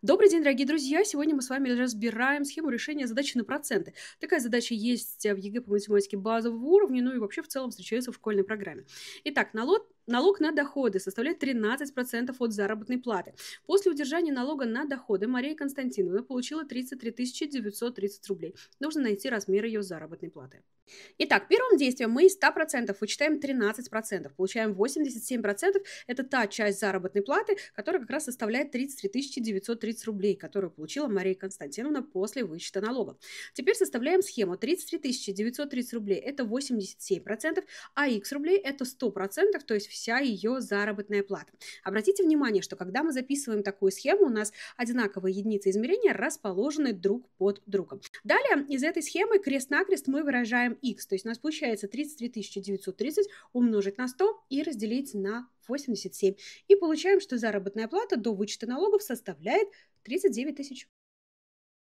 Добрый день, дорогие друзья! Сегодня мы с вами разбираем схему решения задачи на проценты. Такая задача есть в ЕГЭ по математике базового уровня, ну и вообще в целом встречается в школьной программе. Итак, налог на доходы составляет 13% от заработной платы. После удержания налога на доходы Мария Константиновна получила 33 930 рублей. Нужно найти размер ее заработной платы. Итак, первым действием мы из 100% вычитаем 13%, получаем 87%. Это та часть заработной платы, которая как раз составляет 33 930 рублей, которую получила Мария Константиновна после вычета налогов. Теперь составляем схему. 33 930 рублей – это 87%, а х рублей – это 100%, то есть вся ее заработная плата. Обратите внимание, что когда мы записываем такую схему, у нас одинаковые единицы измерения расположены друг под другом. Далее из этой схемы крест-накрест мы выражаем х, то есть у нас получается 33 930 умножить на 100 и разделить на 87. И получаем, что заработная плата до вычета налогов составляет 39 тысяч.